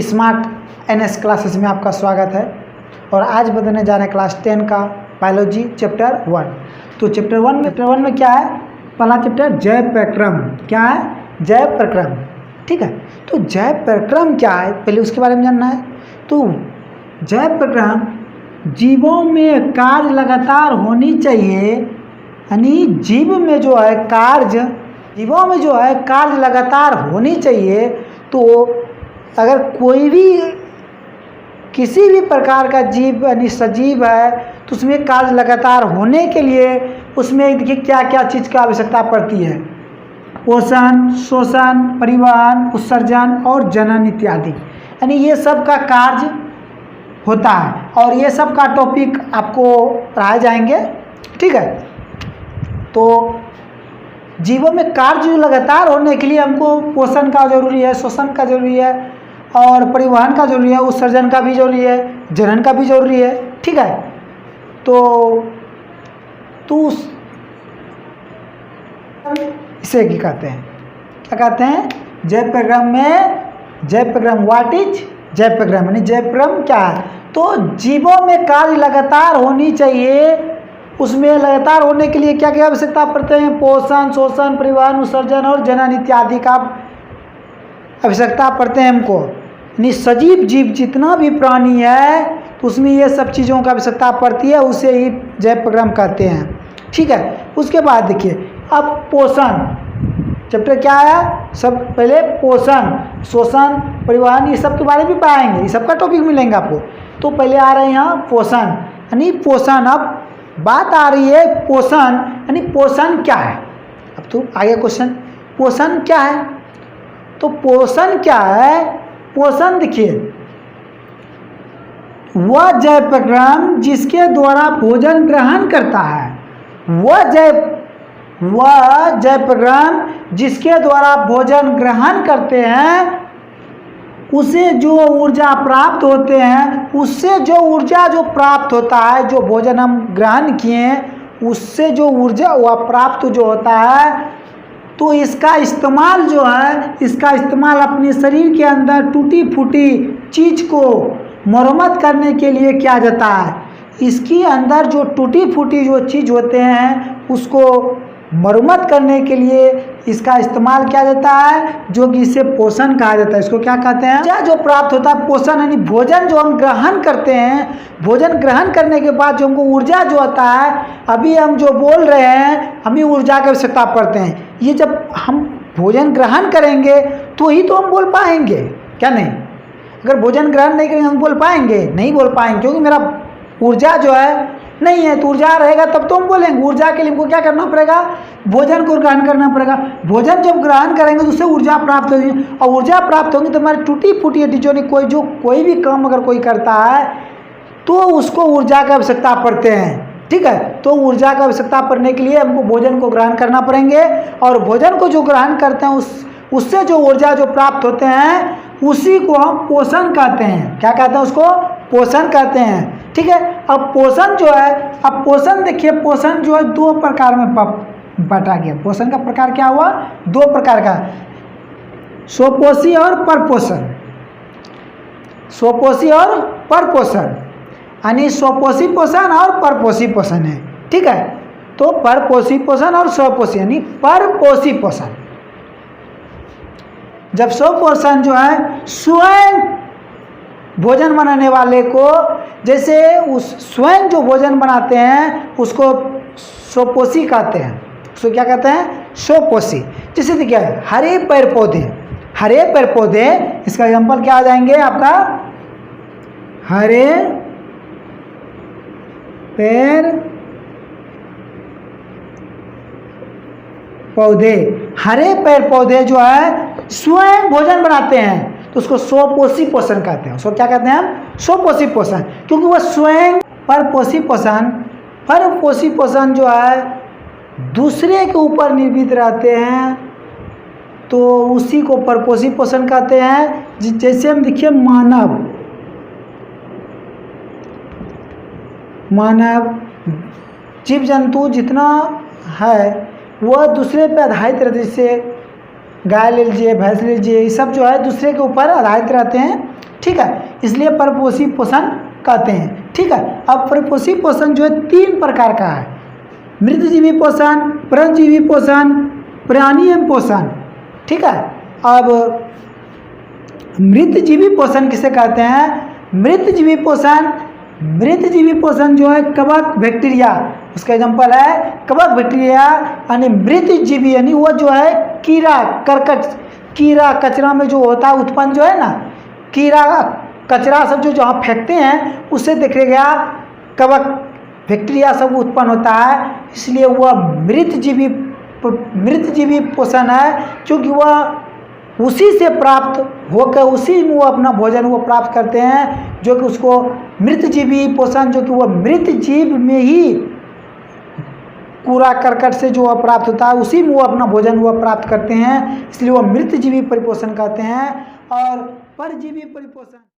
Smart NS classes में आपका स्वागत है। और आज बताने जा रहे हैं क्लास 10 का बायोलॉजी चैप्टर 1। तो चैप्टर वन में क्या है? पहला चैप्टर जैव प्रक्रम। क्या है? जैव प्रक्रम। ठीक है, तो जैव प्रक्रम क्या है पहले उसके बारे में जानना है। तो जैव प्रक्रम जीवों में कार्य लगातार होनी चाहिए, यानी जीवों में जो है कार्य लगातार होनी चाहिए। तो अगर कोई भी किसी भी प्रकार का जीव यानी सजीव है तो उसमें कार्य लगातार होने के लिए उसमें देखिए क्या क्या चीज़ की आवश्यकता पड़ती है। पोषण, शोषण, परिवहन, उत्सर्जन और जनन इत्यादि, यानी ये सब का कार्य होता है और ये सब का टॉपिक आपको पढ़ाए जाएंगे। ठीक है, तो जीवों में कार्य जो लगातार होने के लिए हमको पोषण का जरूरी है, शोषण का जरूरी है और परिवहन का जरूरी है, उत्सर्जन का भी जरूरी है, जनन का भी जरूरी है। ठीक है, तो इसे क्या कहते हैं? क्या कहते हैं? जैव प्रक्रम में जैव प्रक्रम व्हाट इज जैव प्रक्रम, यानी जैव प्रक्रम क्या है? तो जीवों में कार्य लगातार होनी चाहिए, उसमें लगातार होने के लिए क्या क्या आवश्यकता पड़ते हैं? पोषण, शोषण, परिवहन, उत्सर्जन और जनन इत्यादि का आवश्यकता पड़ते हैं हमको। यानी सजीव जीव जितना भी प्राणी है तो उसमें ये सब चीज़ों का आवश्यकता पड़ती है, उसे ही जैव प्रक्रम कहते हैं। ठीक है, उसके बाद देखिए अब पोषण चैप्टर क्या है? सब पहले पोषण, शोषण, परिवहन ये सब के बारे में पढ़ाएंगे, ये सब का टॉपिक मिलेंगे आपको। तो पहले आ रहे हैं यहाँ पोषण, यानी पोषण। अब बात आ रही है पोषण, यानी पोषण क्या है? अब तो आगे क्वेश्चन, पोषण क्या है? तो पोषण क्या है? पोषण देखिए वह जैव प्रक्रम जिसके द्वारा भोजन ग्रहण करता है, वह जैव प्रक्रम जिसके द्वारा भोजन ग्रहण करते हैं, उसे जो ऊर्जा प्राप्त होते हैं, उससे जो ऊर्जा जो प्राप्त होता है, जो भोजन हम ग्रहण किए उससे जो ऊर्जा वह प्राप्त जो होता है, तो इसका इस्तेमाल जो है, इसका इस्तेमाल अपने शरीर के अंदर टूटी फूटी चीज़ को मरम्मत करने के लिए किया जाता है। इसके अंदर जो टूटी फूटी जो चीज़ होते हैं उसको मरम्मत करने के लिए इसका इस्तेमाल किया जाता है, जो कि इसे पोषण कहा जाता है। इसको क्या कहते हैं? ऊर्जा जो प्राप्त होता है, पोषण यानी भोजन जो हम ग्रहण करते हैं, भोजन ग्रहण करने के बाद जो हमको ऊर्जा जो होता है, अभी हम जो बोल रहे हैं हमें ऊर्जा की आवश्यकता पड़ते हैं। ये जब हम भोजन ग्रहण करेंगे तो ही तो हम बोल पाएंगे, क्या नहीं? अगर भोजन ग्रहण नहीं करेंगे हम बोल पाएंगे? नहीं बोल पाएंगे, क्योंकि मेरा ऊर्जा जो है नहीं है। तो ऊर्जा रहेगा तब तो हम बोलेंगे। ऊर्जा के लिए हमको क्या करना पड़ेगा? भोजन को ग्रहण करना पड़ेगा। भोजन जब ग्रहण करेंगे तो उससे ऊर्जा प्राप्त होगी, और ऊर्जा प्राप्त होगी तो हमारी टूटी फूटी हड्डियों ने कोई भी काम अगर कोई करता है तो उसको ऊर्जा की आवश्यकता पड़ते हैं। ठीक है, तो ऊर्जा की आवश्यकता पड़ने के लिए हमको भोजन को ग्रहण करना पड़ेंगे, और भोजन को जो ग्रहण करते हैं उससे जो ऊर्जा जो प्राप्त होते हैं उसी को हम पोषण कहते हैं। क्या कहते हैं? उसको पोषण कहते हैं। ठीक है, अब पोषण जो है, अब पोषण देखिए, पोषण जो है दो प्रकार में बांटा गया। पोषण का प्रकार क्या हुआ? दो प्रकार का, स्वपोषी और परपोषण। स्वपोषी और परपोषण, यानी स्वपोषी पोषण और परपोषी पोषण है। ठीक है, तो परपोषी पोषण और स्वपोषी, यानी परपोषी पोषण। जब स्वपोषण जो है स्वयं भोजन बनाने वाले को, जैसे उस स्वयं जो भोजन बनाते हैं उसको स्वपोषी कहते हैं। उसको क्या कहते हैं? स्वपोषी। जैसे देखिए हरे पेड़ पौधे, इसका एग्जाम्पल क्या आ जाएंगे आपका? हरे पेड़ पौधे जो है स्वयं भोजन बनाते हैं तो उसको स्वपोषी पोषण कहते हैं। उसको क्या कहते हैं हम? स्वपोषी पोषण, क्योंकि वह स्वयं परपोषी पोषण जो है दूसरे के ऊपर निर्भर रहते हैं, तो उसी को परपोषी पोषण कहते हैं। जैसे हम देखिए मानव जीव जंतु जितना है वह दूसरे पे आधारित रहते, जैसे गाय ले लीजिए, भैंस ले लीजिए, ये सब जो है दूसरे के ऊपर आधारित रहते हैं। ठीक है, इसलिए परपोषी पोषण कहते हैं। ठीक है, अब परपोषी पोषण जो है 3 प्रकार का है, मृतजीवी पोषण, परजीवी पोषण, प्राणीय पोषण। ठीक है, अब मृतजीवी पोषण किसे कहते हैं? मृतजीवी पोषण जो है कवक बैक्टीरिया, उसका एग्जाम्पल है कवक बैक्टीरिया, यानी मृतजीवी, यानी वो जो है कीड़ा करकट, कीड़ा कचरा में जो होता है उत्पन्न जो है ना, कीड़ा कचरा सब जो जहाँ फेंकते हैं उससे देखा गया कवक बैक्टीरिया सब उत्पन्न होता है, इसलिए वह मृतजीवी पोषण है, क्योंकि वह उसी से प्राप्त होकर उसी में वो अपना भोजन वो प्राप्त करते हैं, जो कि उसको मृतजीवी पोषण, जो कि वह मृत जीव में ही कूड़ा करकट से जो प्राप्त होता है उसी में वो अपना भोजन वो प्राप्त करते हैं, इसलिए वो मृतजीवी परिपोषण कहते हैं। और परजीवी परिपोषण